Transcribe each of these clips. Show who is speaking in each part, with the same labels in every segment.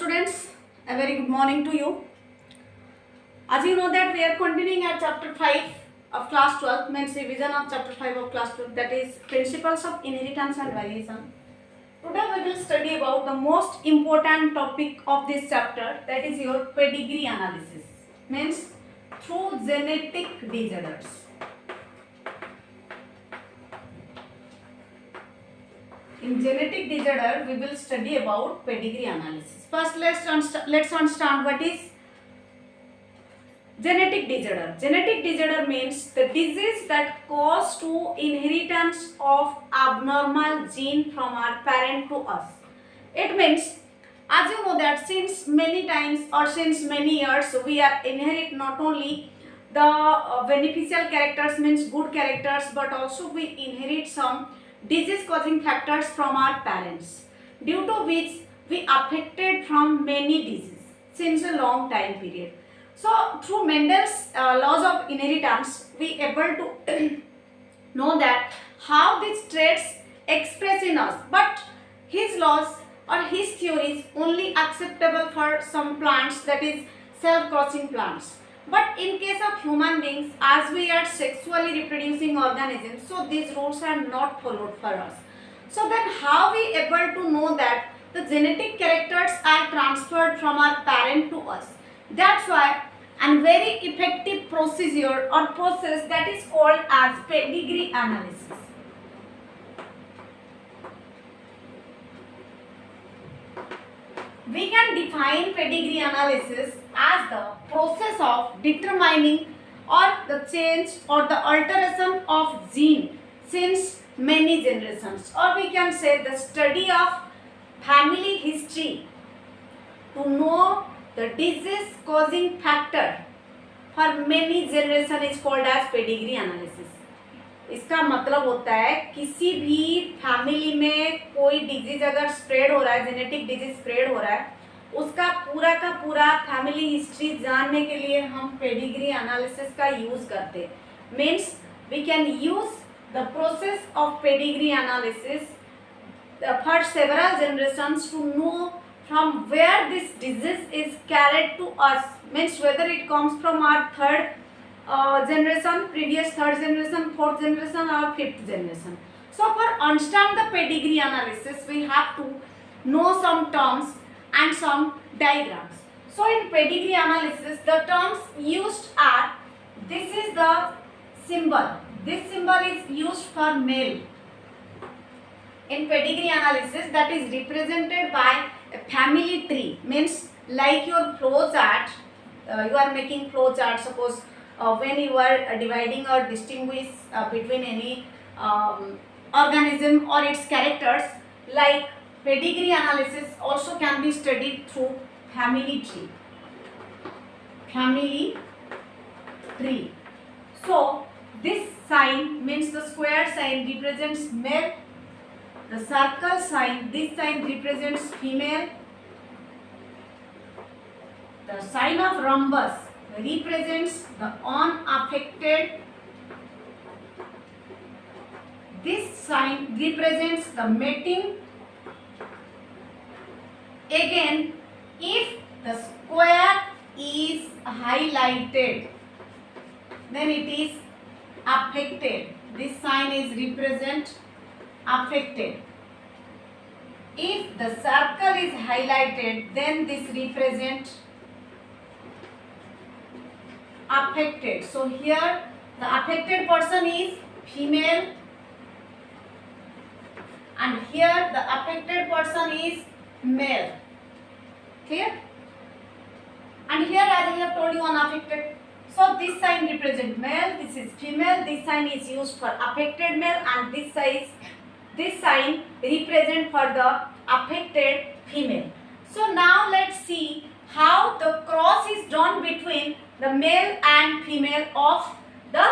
Speaker 1: students, a very good morning to you. As you know that we are continuing at chapter 5 of class 12, means revision of chapter 5 of class 12, that is principles of inheritance and variation. Today we will study about the most important topic of this chapter, that is your pedigree analysis, means through genetic disorders. In genetic disorder, we will study about pedigree analysis. First, let's understand what is genetic disorder. Genetic disorder means the disease that cause to inheritance of abnormal gene from our parent to us. It means, as you know that since many times or since many years, we are inherit not only the beneficial characters, means good characters, but also we inherit some disease causing factors from our parents, due to which we affected from many diseases since a long time period. So through Mendel's laws of inheritance, we able to know that how these traits express in us, but his laws or his theories only acceptable for some plants, that is self-crossing plants. But in case of human beings, as we are sexually reproducing organisms, so these rules are not followed for us. So then how we able to know that the genetic characters are transferred from our parent to us? That's why a very effective procedure or process that is called as pedigree analysis. We can define pedigree analysis as the process of determining or the change or the alteration of gene since many generations, or we can say the study of family history to know the disease causing factor for many generation is called as pedigree analysis. इसका मतलब होता है किसी भी family में कोई disease अगर spread हो रहा है, जेनेटिक डिजीज स्प्रेड हो रहा है, उसका पूरा का पूरा फैमिली हिस्ट्री जानने के लिए हम पेडिग्री एनालिसिस का यूज करते हैं. Means we can use the process of pedigree analysis for several generations to know from where this disease is carried to us, means whether it comes from our third generation, previous third generation, fourth generation or fifth generation. So for understand the pedigree analysis, we have to know some terms and some diagrams. So in pedigree analysis, the terms used are, this is the symbol. This symbol is used for male. In pedigree analysis, that is represented by a family tree, means like your flow chart, you are making flow chart, suppose when you are dividing or distinguish between any organism or its characters, like pedigree analysis also can be studied through family tree. Family tree. So this sign, means the square sign, represents male. The circle sign, this sign represents female. The sign of rhombus represents the unaffected. This sign represents the mating. Again, if the square is highlighted, then it is affected. This sign is represent affected. If the circle is highlighted, then this represents affected. So here the affected person is female, and here the affected person is male. Clear? And here, as I have told you, unaffected. So this sign represents male, this is female, this sign is used for affected male, and this sign represent for the affected female. So now let's see how the cross is done between the male and female of the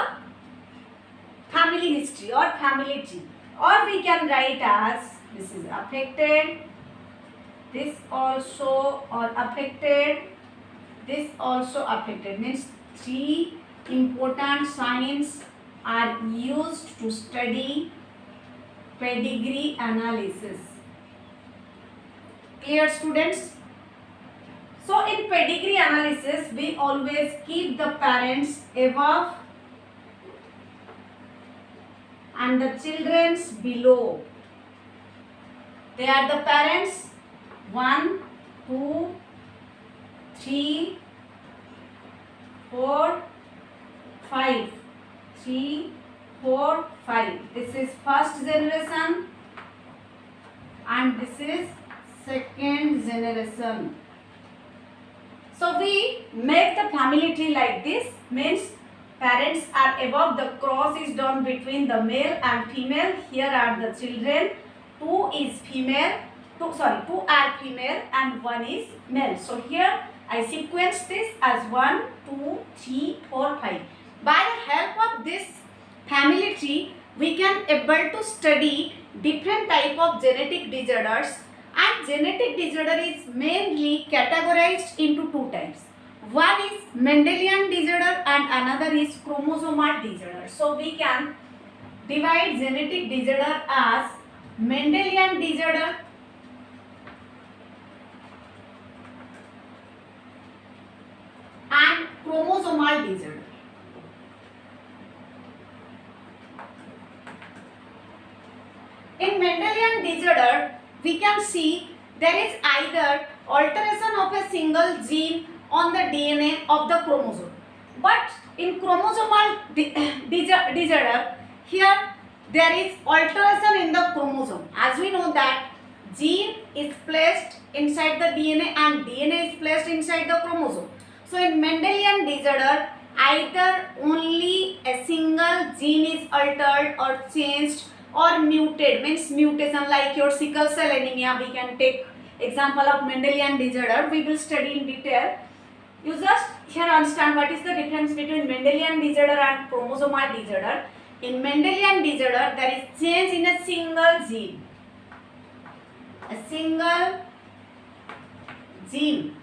Speaker 1: family history or family tree. Or we can write as, this is affected, this also or affected, this also affected, means three important signs are used to study pedigree analysis. Clear, students? So in pedigree analysis, we always keep the parents above and the children's below. They are the parents 1, 2, 3, 4, 5. 3, 4, 5. This is first generation and this is second generation. So we make the family tree like this, means parents are above, the cross is done between the male and female. Here are the children, 2 is female, 2 are female and 1 is male. So here I sequence this as 1, 2, 3, 4, 5. By the help of this family tree, we can able to study different type of genetic disorders, and genetic disorder is mainly categorized into 2 types. One is Mendelian disorder and another is chromosomal disorder. So we can divide genetic disorder as Mendelian disorder and chromosomal disorder. In Mendelian disorder, we can see there is either alteration of a single gene on the DNA of the chromosome. But in chromosomal disorder, here there is alteration in the chromosome. As we know that gene is placed inside the DNA and DNA is placed inside the chromosome. So in Mendelian disorder, either only a single gene is altered or changed or muted, means mutation, like your sickle cell anemia. We can take example of Mendelian disorder. We will study in detail. You just here understand what is the difference between Mendelian disorder and chromosomal disorder. In Mendelian disorder, there is change in a single gene. A single gene.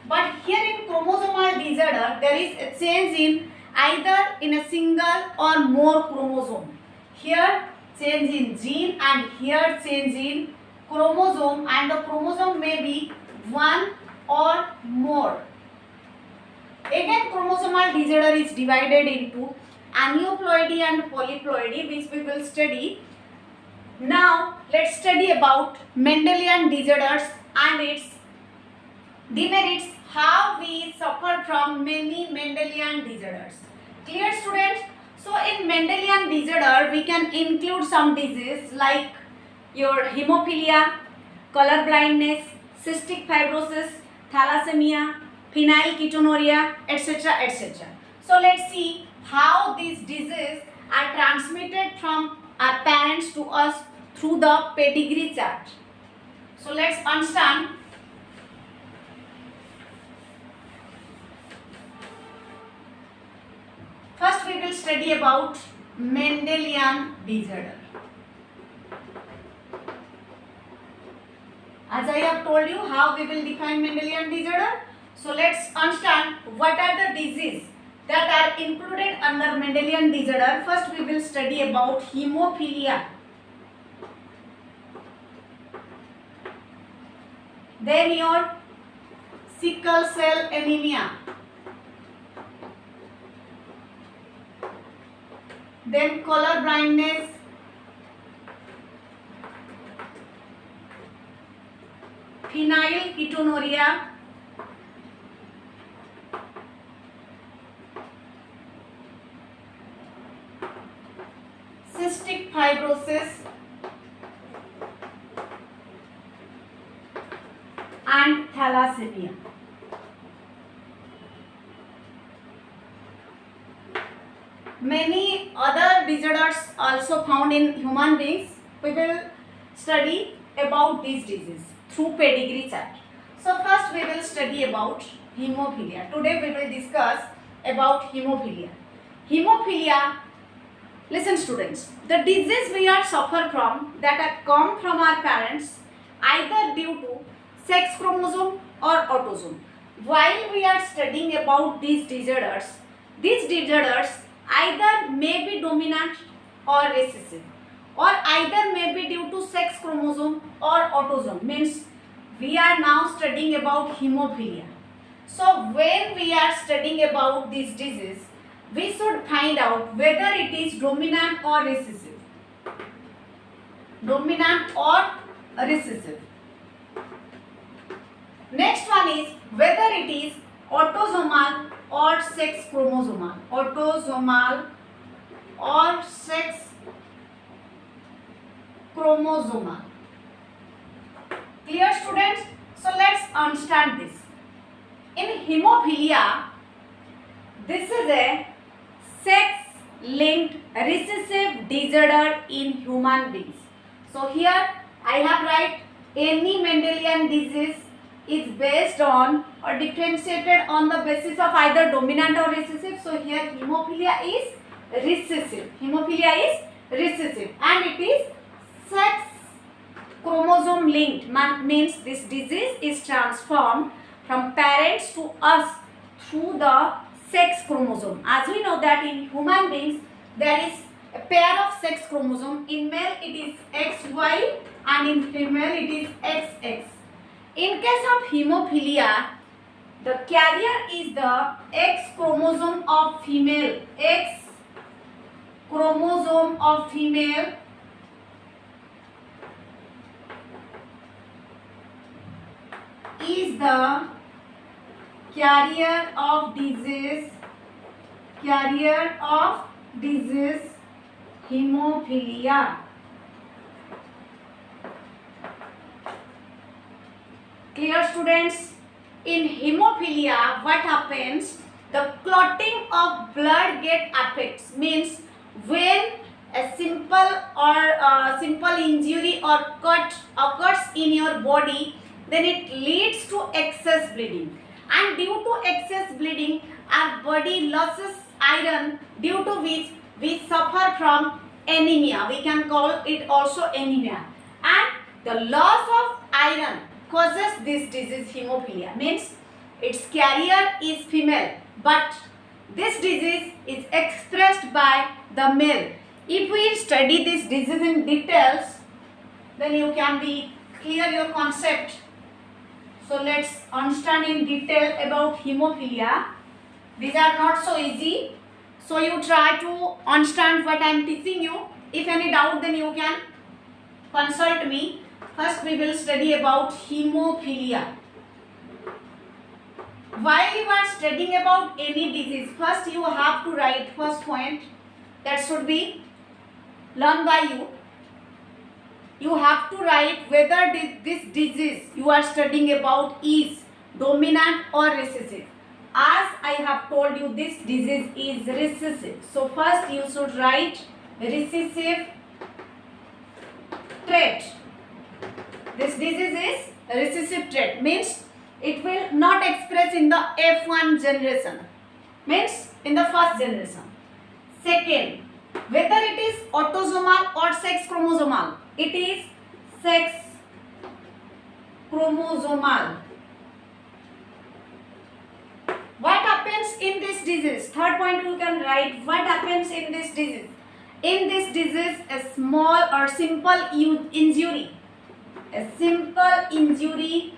Speaker 1: But here in chromosomal disorder, there is a change in either in a single or more chromosome. Here change in gene and here change in chromosome, and the chromosome may be 1 or more. Again, chromosomal disorder is divided into aneuploidy and polyploidy, which we will study. Now let's study about Mendelian disorders and its demerits, how we suffer from many Mendelian disorders. Clear, students? So in Mendelian disorder, we can include some disease like your hemophilia, color blindness, cystic fibrosis, thalassemia, phenylketonuria, etc. etc. So let's see how these diseases are transmitted from our parents to us through the pedigree chart. So let's understand. First we will study about Mendelian disorder. As I have told you how we will define Mendelian disorder. So let's understand what are the diseases that are included under Mendelian disorder. First we will study about hemophilia. Then your sickle cell anemia. Then color blindness, phenylketonuria, cystic fibrosis, and thalassemia. Many other disorders also found in human beings. We will study about these diseases through pedigree chart. So first we will study about hemophilia. Today we will discuss about hemophilia. Hemophilia, listen students, the disease we are suffer from that are come from our parents either due to sex chromosome or autosome. While we are studying about these disorders either may be dominant or recessive, or either may be due to sex chromosome or autosome, means we are now studying about hemophilia. So when we are studying about this disease, we should find out whether it is dominant or recessive. Dominant or recessive. Next one is whether it is autosomal or sex chromosomal. Autosomal or sex chromosomal. Clear, students? So let's understand this. In hemophilia, this is a sex-linked recessive disorder in human beings. So here I have write any Mendelian disease is based on or differentiated on the basis of either dominant or recessive. So here hemophilia is recessive. Hemophilia is recessive and it is sex chromosome linked, means this disease is transformed from parents to us through the sex chromosome. As we know that in human beings there is a pair of sex chromosome. In male it is XY and in female it is XX. In case of hemophilia, the carrier is the X chromosome of female. X chromosome of female is the carrier of disease hemophilia. Clear, students? In hemophilia, what happens? The clotting of blood get affects, means when a simple injury or cut occurs in your body, then it leads to excess bleeding, and due to excess bleeding our body loses iron, due to which we suffer from anemia. We can call it also anemia, and the loss of iron causes this disease hemophilia, means its carrier is female but this disease is expressed by the male. If we study this disease in details, then you can be clear your concept. So let's understand in detail about hemophilia. These are not so easy, so you try to understand what I am teaching you. If any doubt, then you can consult me. First we will study about hemophilia. While you are studying about any disease, first you have to write first point that should be learned by you. You have to write whether this disease you are studying about is dominant or recessive. As I have told you, this disease is recessive. So first you should write recessive trait. This disease is recessive trait, means it will not express in the F1 generation, means in the first generation. Second, whether it is autosomal or sex chromosomal, it is sex chromosomal. What happens in this disease? Third point you can write what happens in this disease. In this disease, a small or simple injury. A simple injury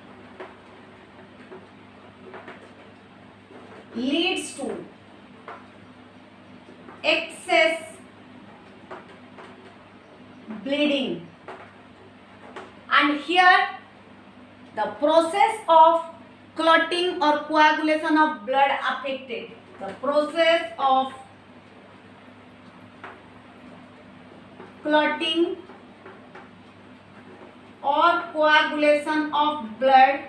Speaker 1: leads to excess bleeding, and here the process of clotting or coagulation of blood affected. The process of clotting or coagulation of blood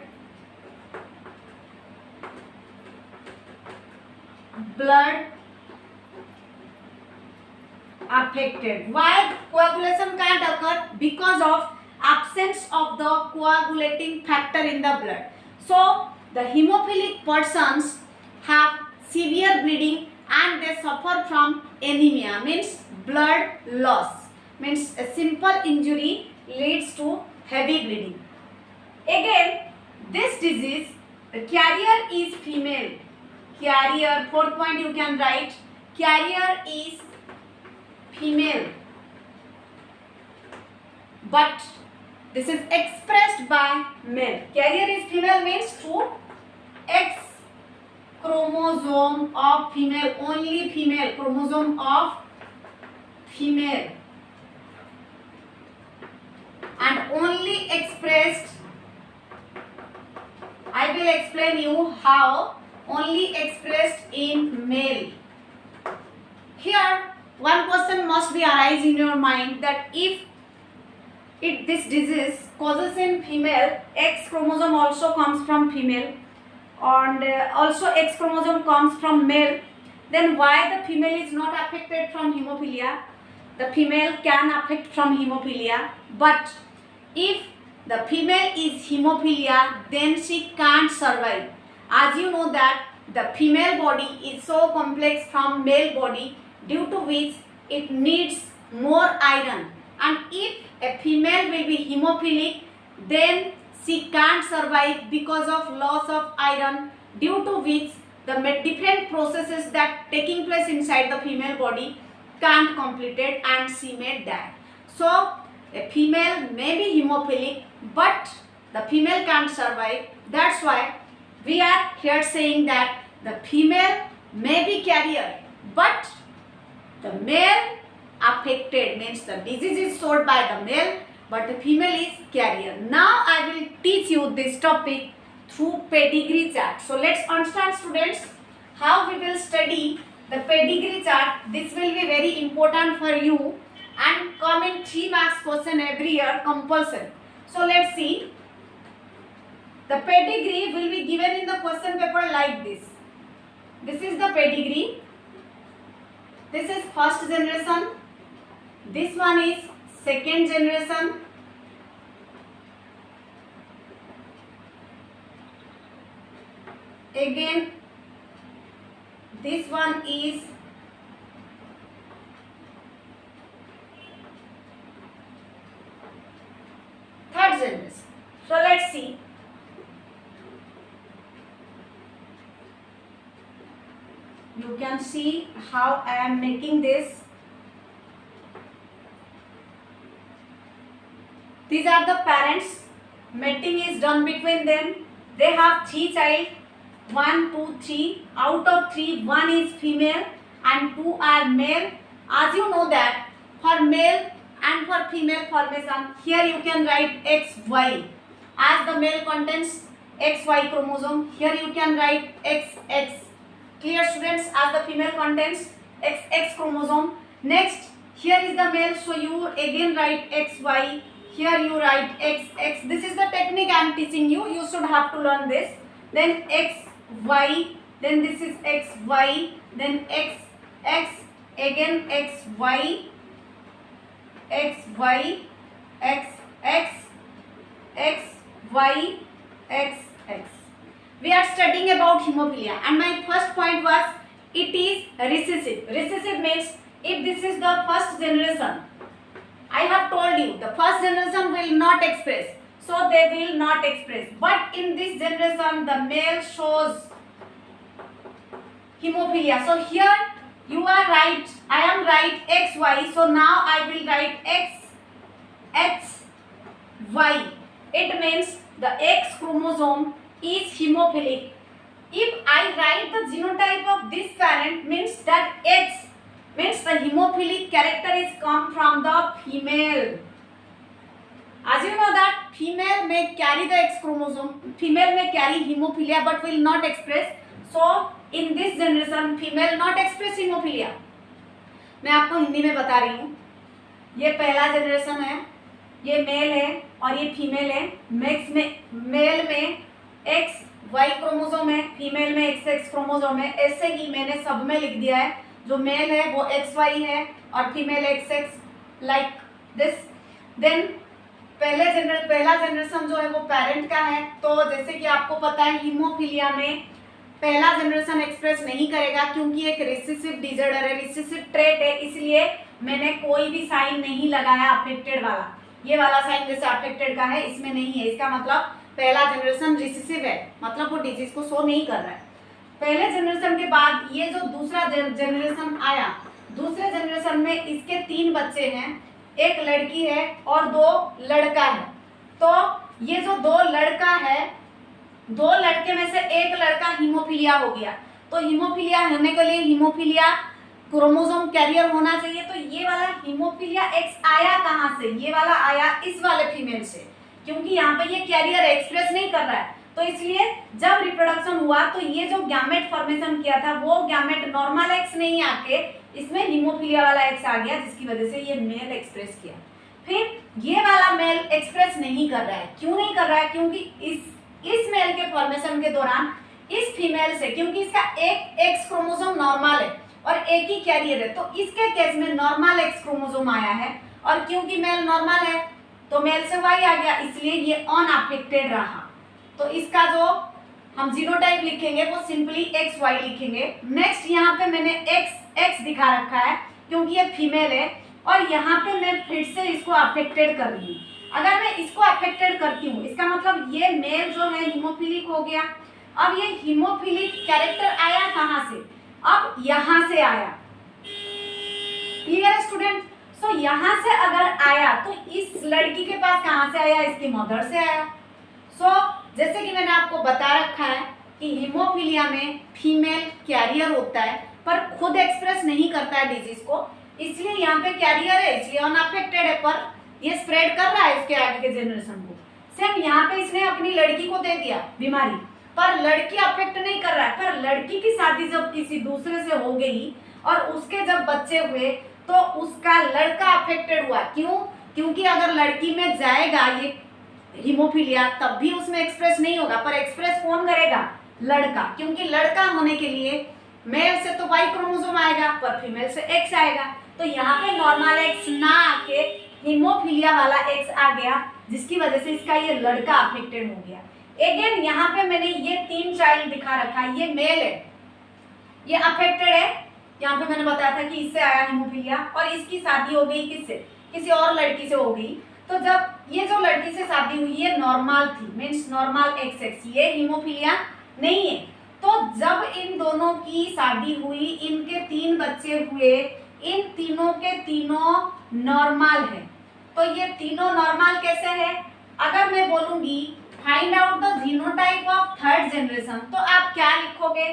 Speaker 1: affected. Why coagulation can't occur? Because of absence of the coagulating factor in the blood. So the hemophilic persons have severe bleeding and they suffer from anemia, means blood loss, means a simple injury leads to heavy bleeding. Again, this disease, the carrier is female. Carrier, fourth point you can write, carrier is female, but This is expressed by male. Carrier is female means through X chromosome of female, only female chromosome of female, and only expressed. I will explain you how. Only expressed in male. Here one question must be arise in your mind that if this disease causes in female, X chromosome also comes from female, and also X chromosome comes from male, then why the female is not affected from hemophilia? The female can affect from hemophilia, but if the female is hemophilia, then she can't survive. As you know that the female body is so complex from male body, due to which it needs more iron, and if a female will be hemophilic, then she can't survive because of loss of iron, due to which the different processes that taking place inside the female body can't complete it and she may die. So a female may be hemophilic, but the female can't survive. That's why we are here saying that the female may be carrier, but the male affected means the disease is sold by the male, but the female is carrier. Now I will teach you this topic through pedigree chart. So let's understand, students, how we will study the pedigree chart. This will be very important for you and come in 3 marks question every year compulsory. So let's see. The pedigree will be given in the question paper like this. This is the pedigree. This is first generation. This one is second generation. Again, this one is third generation. So let's see. You can see how I am making this. These are the parents. Mating is done between them. They have 3 child. 1, 2, 3. Out of 3, 1 is female and 2 are male. As you know that for male and for female formation, here you can write XY. As the male contains XY chromosome, here you can write XX. Clear, students? As the female contains XX chromosome. Next, here is the male, so you again write XY. Here you write XX. This is the technique I am teaching you. You should have to learn this. Then XY. Then this is XY. Then XX. Again XY. XY. XX. XY. XX. We are studying about hemophilia, and my first point was it is recessive. Recessive means if this is the first generation, I have told you the first generation will not express, so they will not express. But in this generation, the male shows hemophilia. So here you are right, I am right XY. So now I will write XY. It means the X chromosome is hemophilic. If I write the genotype of this parent, means that X means the hemophilic character is come from the female. As you know that female may carry the X chromosome, female may carry hemophilia but will not express. So in this generation female not express hemophilia. मैं आपको हिंदी में बता रही हूँ. ये पहला generation है, ये मेल है और ये फीमेल है. मैक्स में मेल में एक्स वाई क्रोमोसोम है, फीमेल में एक्स एक्स क्रोमोसोम है. ऐसे ही मैंने सब में लिख दिया है. जो मेल है वो एक्स वाई है और female X X like this. Then पहला जनरेशन जो है वो पेरेंट का है. तो जैसे कि आपको पता है हीमोफीलिया में पहला जनरेशन एक्सप्रेस नहीं करेगा क्योंकि एक रिसेसिव डिसऑर्डर है, रिसेसिव ट्रेट है. इसलिए मैंने कोई भी साइन नहीं लगाया अफेक्टेड वाला. ये वाला साइन जैसे अफेक्टेड का है इसमें नहीं है. इसका मतलब पहला जनरेशन रिसेसिव है, मतलब वो डिजीज को शो नहीं कर रहा है. पहले जनरेशन के बाद ये जो दूसरा जनरेशन आया, दूसरे जनरेशन में इसके 3 बच्चे हैं, एक लड़की है और 2 लड़का है. तो ये जो दो लड़का है, दो लड़के में से एक लड़का हीमोफीलिया हो गया, तो हीमोफीलिया होने के लिए हीमोफीलिया क्रोमोसोम कैरियर होना चाहिए। तो ये वाला हीमोफीलिया एक्स आया कहाँ से? ये वाला आया इस वाले फीमेल से, क्योंकि यहाँ पे ये कैरियर एक्सप्रेस नहीं कर रहा है, तो इसलिए जब रिप्रोडक्शन हुआ तो ये जो गैमेट फॉर्मेशन किया था वो गैमेट नॉर्मल एक्स नहीं आके इसमें हीमोफीलिया वाला एक्स आ गया, जिसकी वजह से ये मेल एक्सप्रेस किया। फिर ये वाला मेल एक्सप्रेस नहीं कर रहा है, क्यों नहीं कर रहा है? क्योंकि इस मेल के फॉर्मेशन के दौरान इस फीमेल से, क्योंकि इसका एक एक्स क्रोमोसोम नॉर्मल है और एक ही कैरियर है, तो इसके केस में नॉर्मल एक्स क्रोमोसोम आया है, और क्योंकि मेल नॉर्मल है तो मेल से वाई आ गया, इसलिए ये अनअफेक्टेड रहा। तो इसका जो हम जीनोटाइप लिखेंगे वो सिंपली एक्स वाई लिखेंगे। नेक्स्ट यहाँ पे मैंने एक्स दिखा रखा है क्योंकि ये फीमेल है, और यहाँ पे मैं फिर से इसको अफेक्टेड कर रही हूँ। अगर मैं इसको अफेक्टेड करती हूँ इसका मतलब ये मेल जो है हीमोफिलिक हो गया। अब ये हीमोफिलिक कैरेक्टर आया कहाँ से? अब यहाँ से आया। Clear student? सो यहाँ से अगर आया तो इस लड़की के पास कहाँ से आया? इसकी मदर से आया। सो जैसे कि मैंने आपको बता रखा है कि हीमोफीलिया में फीमेल कैरियर होता है पर खुद एक्सप्रेस नहीं करता है डिजीज को, इसलिए यहाँ पे कैरियर है इसलिए अनअफेक्टेड है, पर ये स्प्रेड कर रहा है इसके आगे के जनरेशन को। सेम यहाँ पे इसने अपनी लड़की को दे दिया बीमारी, पर लड़की अफेक्ट नहीं कर रहा है। पर लड़की की शादी जब किसी दूसरे से हो गई और उसके जब बच्चे हुए तो उसका लड़का अफेक्टेड हुआ। क्यों? क्योंकि अगर लड़की में जाएगा ये हीमोफीलिया तब भी उसमें एक्सप्रेस नहीं होगा, पर एक्सप्रेस कौन करेगा? लड़का, क्योंकि लड़का होने के लिए मेल से तो वाई क्रोमोसोम आएगा पर फीमेल से एक्स आएगा, तो यहाँ पे नॉर्मल एक्स ना आके हीमोफीलिया वाला एक्स आ गया, जिसकी वजह से इसका ये लड़का अफेक्टेड हो गया। अगेन यहाँ पे मैंने ये 3 चाइल्ड दिखा रखा है, ये मेल है, ये अफेक्टेड है। यहाँ पे मैंने बताया था कि इससे आया हीमोफीलिया और इसकी शादी हो गई किससे? किसी और लड़की से हो गई। तो जब ये जो लड़की से शादी हुई ये नॉर्मल थी, मीन्स नॉर्मल एक्स, ये हीमोफीलिया नहीं है। तो जब इन दोनों की शादी हुई, इनके 3 बच्चे हुए, इन तीनों के तीनों नॉर्मल है। तो ये तीनों नॉर्मल कैसे है? अगर मैं बोलूंगी find out the genotype of third generation, तो आप क्या लिखोगे?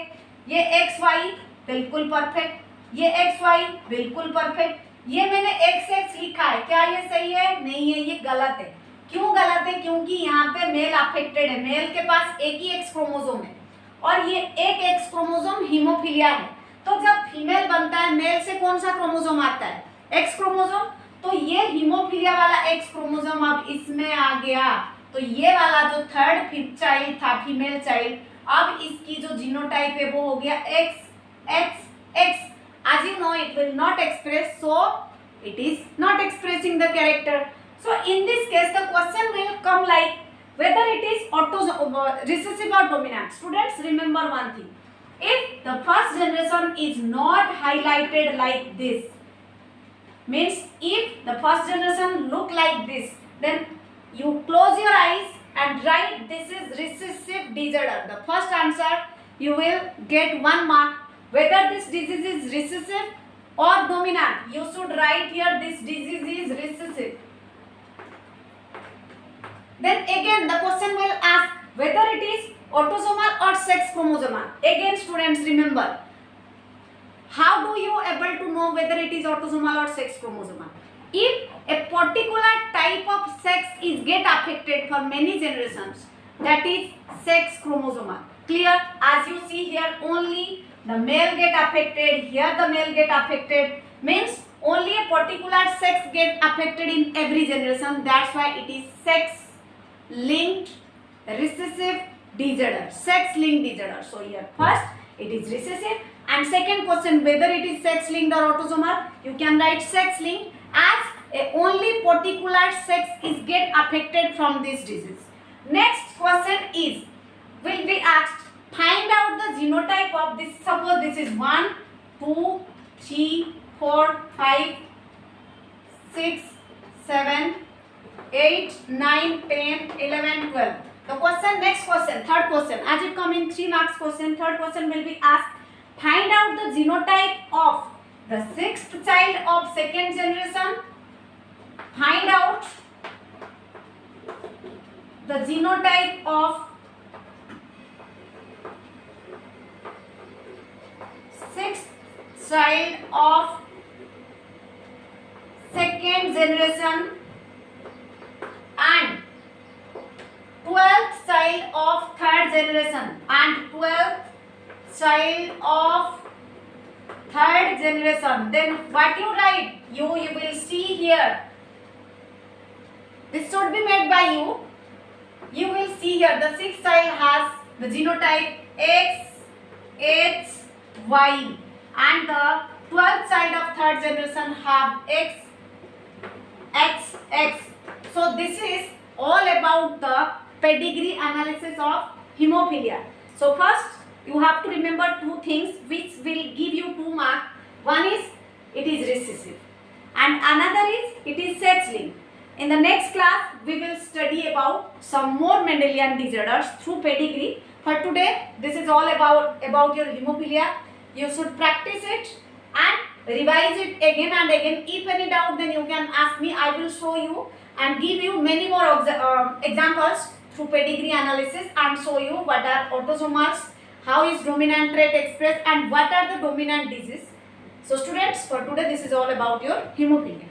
Speaker 1: ये एक्स वाई बिल्कुल परफेक्ट, ये एक्स वाई बिल्कुल परफेक्ट। ये मैंने एक्स लिखा है, क्या ये सही है? नहीं है, ये गलत है। क्यों गलत है? क्योंकि यहाँ पे मेल अफेक्टेड है, मेल के पास एक ही एक्स क्रोमोसोम है और ये एक एक्स क्रोमोसोम हीमोफीलिया है। तो जब फीमेल बनता है मेल से कौन सा क्रोमोसोम आता है? X chromosome. तो ये हीमोफीलिया वाला एक्स क्रोमोसोम अब इसमें आ गया, तो ये वाला जो थर्ड चाइल्ड था फीमेल चाइल्ड, अब इसकी जो जीनोटाइप है वो हो गया x x x. As you know, it will not express, so it is not expressing the character. So in this case, the question will come like whether it is recessive or dominant. Students, remember one thing: if the first generation is not highlighted like this, means if the first generation look like this, then you close your eyes and write this is recessive disorder. The first answer you will get 1 mark. Whether this disease is recessive or dominant, you should write here this disease is recessive. Then again the question will ask whether it is autosomal or sex chromosomal. Again students, remember, how do you able to know whether it is autosomal or sex chromosomal? If a particular type of sex is get affected for many generations, that is sex chromosomal. Clear? As you see here, only the male get affected, here the male get affected, means only a particular sex get affected in every generation. That's why it is sex linked recessive disorder, sex linked disorder. So here first it is recessive, and second question whether it is sex linked or autosomal, you can write sex linked, as a only particular sex is get affected from this disease. Next question is will be asked find out the genotype of this. Suppose this is 1 2 3 4 5 6 7 8 9 10 11 12. The question, next question, third question, as it come in 3 marks question, third question will be asked find out the genotype of the 6th child of second generation. Find out the genotype of sixth child of second generation and 12th child of third generation and 12th child of third generation. Then what you write? You will see here. This should be made by you. You will see here the sixth child has the genotype X, H, Y, and the 12th child of third generation have X, X, X. So this is all about the pedigree analysis of hemophilia. So first you have to remember two things which will give you 2 marks. One is it is recessive and another is it is sex-linked. In the next class we will study about some more Mendelian disorders through pedigree. For today this is all about your hemophilia. You should practice it and revise it again and again. If any doubt, then you can ask me. I will show you and give you many more examples through pedigree analysis and show you what are autosomals, how is dominant trait expressed, and what are the dominant diseases. So students, for today this is all about your hemophilia.